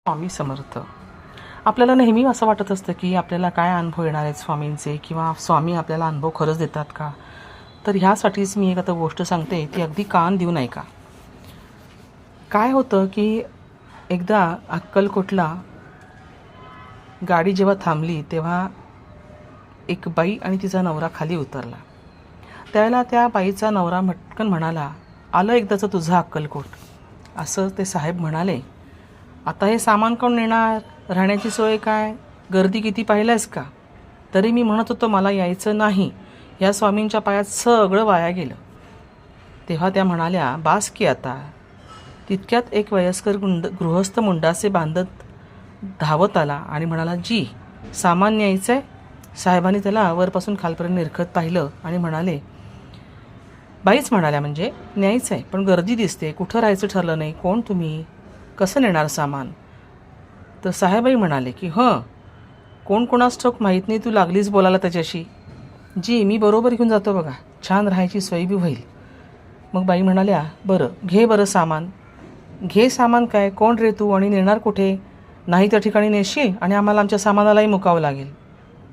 स्वामी समर्थ. आपल्याला नेहमी असं वाटत असतं की आपल्याला काय अनुभव येणार आहेत स्वामींचे, किंवा स्वामी आपल्याला अनुभव खरंच देतात का. तर ह्यासाठीच मी एक आता गोष्ट सांगते, ती अगदी कान देऊ नये का. काय होतं की एकदा अक्कलकोटला गाडी जेव्हा थांबली तेव्हा एक बाई आणि तिचा नवरा खाली उतरला. त्यावेळेला त्या बाईचा नवरा मटकन म्हणाला, आलं एकदाचं तुझं अक्कलकोट. असं ते साहेब म्हणाले. आता हे सामान कोण नेणार, राहण्याची सोय काय, गर्दी किती पाहिल्यास का. तरी मी म्हणत होतो मला यायचं नाही, या स्वामींच्या पायात सगळं वाया गेलं. तेव्हा त्या म्हणाल्या, बास की आता. तितक्यात एक वयस्कर गृहस्थ मुंडासे बांधत धावत आला आणि म्हणाला, जी सामान न्यायचं आहे. साहेबांनी त्याला वरपासून खालपर्यंत निरखत पाहिलं आणि म्हणाले, बाईच म्हणाल्या, म्हणजे न्यायचं आहे पण गर्दी दिसते, कुठं राहायचं ठरलं नाही, कोण तुम्ही, कसं नेणार सामान. तर साहेबही म्हणाले की कोण कोणास ठाऊक माहीत नाही, तू लागलीच बोलायला त्याच्याशी. जी मी बरोबर घेऊन जातो बघा, छान राहायची सोय बी होईल. मग बाई म्हणाल्या, बरं घे बरं सामान. घे सामान काय, कोण रे तू आणि नेणार कुठे, नाही त्या ठिकाणी नेशील आणि आम्हाला आमच्या सामानालाही मुकावं लागेल.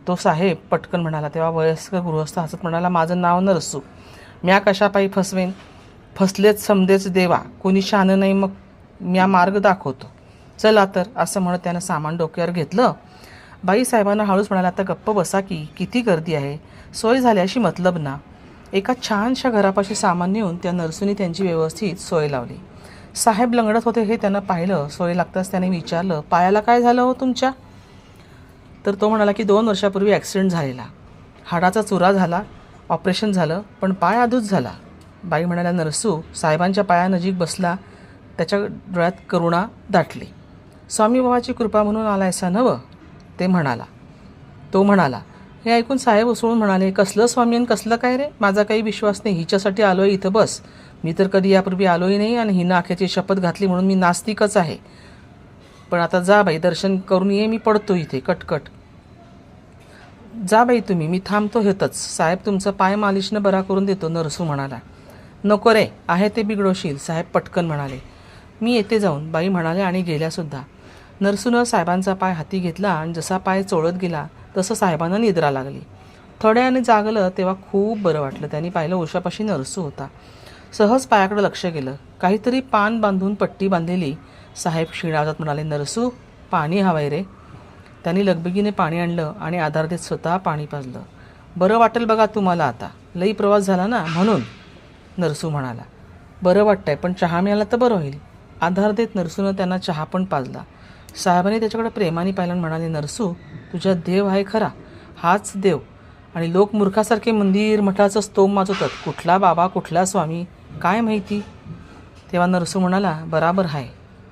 तो साहेब पटकन म्हणाला. तेव्हा वयस्कर गृहस्थ हसत म्हणाला, माझं नाव नरसू, म्या कशापायी फसवेन, फसलेच समदेच देवा, कोणी शहाणं नाही, मग म्या मार्ग दाखवतो, चला तर. असं म्हणत त्यानं सामान डोक्यावर घेतलं. बाई साहेबांना हळूच म्हणाला, आता गप्प बसा की, किती गर्दी आहे, सोय झाल्याशी मतलब ना. एका छानशा घरापाशी सामान नेऊन त्या नरसूनी त्यांची व्यवस्थित सोय लावली. साहेब लंगडत होते हे त्यानं पाहिलं. सोय लागताच त्याने विचारलं, पायाला काय झालं हो तुमच्या. तर तो म्हणाला की 2 वर्षापूर्वी ॲक्सिडेंट झालेला, हाडाचा चुरा झाला, ऑपरेशन झालं, पण पाय आधूच झाला. बाई म्हणाल्या, नरसू साहेबांच्या पायानजीक बसला. त्याच्या डोळ्यात करुणा दाटली. स्वामी बाबाची कृपा म्हणून आलायसा नवं, ते म्हणाला. तो म्हणाला. हे ऐकून साहेब उसळून म्हणाले, कसलं स्वामी आणि कसलं काय रे, माझा काही विश्वास नाही, हिच्यासाठी आलोय इथं बस. मी तर कधी यापूर्वी आलोही नाही आणि हिनं आख्याची शपथ घातली म्हणून मी नास्तिकच आहे. पण आता जा बाई, दर्शन करून ये, मी पडतो इथे कटकट. जा बाई तुम्ही, मी थांबतो हेतच, साहेब तुमचं पाय मालिशनं बरा करून देतो. नरसू म्हणाला. नको रे, आहे ते बिघडवशील, साहेब पटकन म्हणाले. मी येते जाऊन, बाई म्हणाल्या आणि गेल्यासुद्धा. नरसूनं साहेबांचा पाय हाती घेतला आणि जसा पाय चोळत गेला तसं साहेबांना निद्रा लागली. थोड्याने जागलं तेव्हा खूप बरं वाटलं. त्यांनी पाहिलं उशापाशी नरसू होता. सहज पायाकडे लक्ष गेलं, काहीतरी पान बांधून पट्टी बांधलेली. साहेब क्षीणावतात म्हणाले, नरसू पाणी हवंय रे. त्यांनी लगबगीने पाणी आणलं आणि आधार देत स्वतः पाणी पाजलं. बरं वाटेल बघा तुम्हाला आता, लई प्रवास झाला ना म्हणून, नरसू म्हणाला. बरं वाटतंय पण चहा मिळाला तर बरं होईल. आधार देत नरसूनं त्यांना चहा पण पाजला. साहेबांनी त्याच्याकडे प्रेमाने पाहिलं आणि म्हणाले, नरसू तुझ्या देव आहे खरा, हाच देव. आणि लोक मूर्खासारखे मंदिर मठाचं स्तोम वाजवतात, कुठला बाबा कुठला स्वामी काय माहिती. तेव्हा नरसू म्हणाला, बराबर आहे,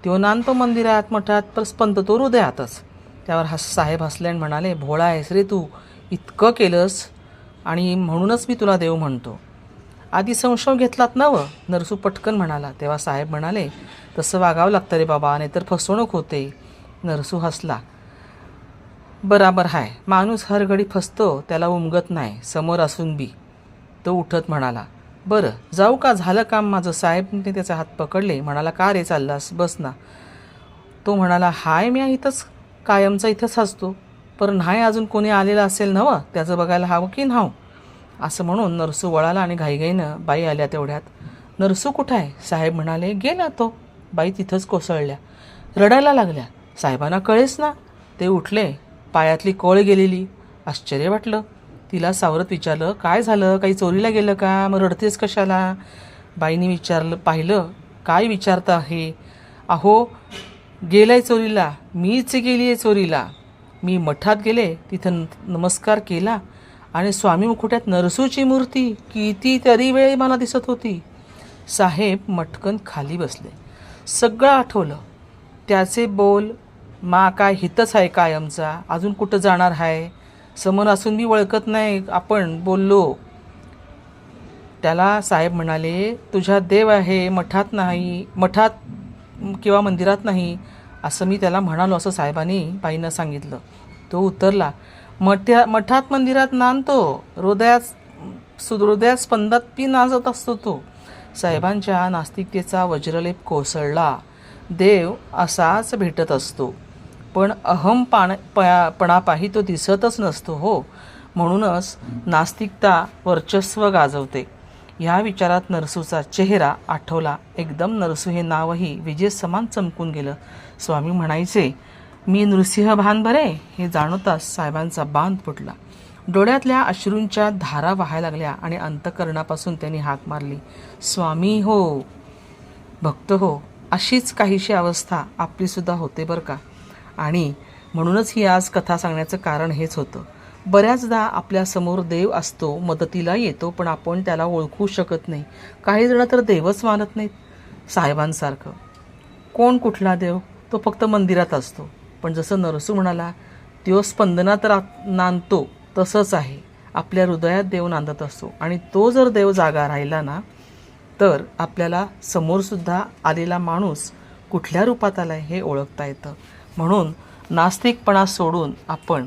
तो नांदतो मंदिरात मठात पर स्पंदतो हृदयातच. त्यावर साहेब हसले आणि म्हणाले, भोळा आहेस रे तू, इतकं केलंस आणि म्हणूनच मी तुला देव म्हणतो. आधी संशय घेतलात नवं, नरसू पटकन म्हणाला. तेव्हा साहेब म्हणाले, तसं वागावं लागतं रे बाबा, नाहीतर फसवणूक होते. नरसू हसला. बराबर आहे, माणूस हर घडी फसतो, त्याला उमगत नाही समोर असून बी. तो उठत म्हणाला, बरं जाऊ का, झालं काम माझं. साहेबने त्याचा हात पकडले. म्हणाला, का रे चाललास, बस ना. तो म्हणाला, हाय मी इथंच कायमचा इथंच हसतो, पण नाही अजून कोणी आलेलं असेल नवं, त्याचं बघायला हवं की नाव. असं म्हणून नरसू वळाला आणि घाईघाईनं बाई आल्या. तेवढ्यात, नरसू कुठं आहे, साहेब म्हणाले, गेला तो. बाई तिथंच कोसळल्या, रडायला लागल्या. साहेबांना कळेच ना. ते उठले, पायातली कोळ गेलेली. आश्चर्य वाटलं. तिला सावरत विचारलं, काय झालं, काही चोरीला गेलं का, मग रडतेस कशाला. बाईने विचारलं, पाहिलं, काय विचारता हे, अहो गेलाय चोरीला, मीच गेली आहे चोरीला. मी मठात गेले, तिथं नमस्कार केला आणि स्वामी मुकुट्यात नरसूची मूर्ती किती तरी वेळ मला दिसत होती. साहेब मटकन खाली बसले. सगळं आठवलं. त्याचे बोल, मा काय हितच आहे कायमचा, अजून कुठं जाणार आहे, समोर असून मी ओळखत नाही आपण बोललो. त्याला साहेब म्हणाले, तुझ्या देव आहे, मठात नाही, मठात किंवा मंदिरात नाही, असं मी त्याला म्हणालो, असं साहेबांनी बाईंना सांगितलं. तो उतरला. मठात मंदिरात नांदतो, हृदयात स्पंदात पी नाचत असतो तो. साहेबांच्या नास्तिकतेचा वज्रलेप कोसळला. देव असाच भेटत असतो, पण पणापाही तो दिसतच नसतो हो. म्हणूनच नास्तिकता वर्चस्व गाजवते. ह्या विचारात नरसूचा चेहरा आठवला. एकदम नरसू हे नावही विजेसमान चमकून गेलं. स्वामी म्हणायचे, मी नृसिंह भान बरे. हे जाणवताच साहेबांचा बांध फुटला. डोळ्यातल्या अश्रूंच्या धारा वाहायला लागल्या आणि अंतःकरणापासून त्यांनी हाक मारली, स्वामी हो, भक्त हो. अशीच काहीशी अवस्था आपलीसुद्धा होते बरं का. आणि म्हणूनच ही आज कथा सांगण्याचं कारण हेच होतं. बऱ्याचदा आपल्यासमोर देव असतो, मदतीला येतो, पण आपण त्याला ओळखू शकत नाही. काही जण तर देवच मानत नाहीत साहेबांसारखं. कोण कुठला देव? तो फक्त मंदिरात असतो. पण जसं नरसू म्हणाला, तो स्पंदनात नांदतो तसंच आहे. आपल्या हृदयात देव नांदत असतो. आणि तो जर देव जागा राहिला ना, तर आपल्याला समोरसुद्धा आलेला माणूस कुठल्या रूपात आला आहे हे ओळखता येतं. म्हणून नास्तिकपणा सोडून आपण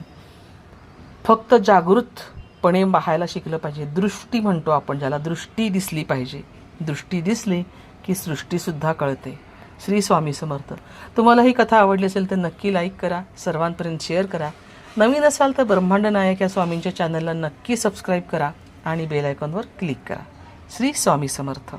फक्त जागृतपणे पाहायला शिकलं पाहिजे. दृष्टी म्हणतो आपण ज्याला, दृष्टी दिसली पाहिजे. दृष्टी दिसली की सृष्टीसुद्धा कळते. श्री स्वामी समर्थ. तुम्हाला ही कथा आवडली असेल तर नक्की लाईक करा, सर्वांपर्यंत शेअर करा. नवीन असाल तर ब्रह्मांड नायक या स्वामींच्या चॅनलला नक्की सबस्क्राईब करा आणि बेल आयकॉनवर क्लिक करा. श्री स्वामी समर्थ.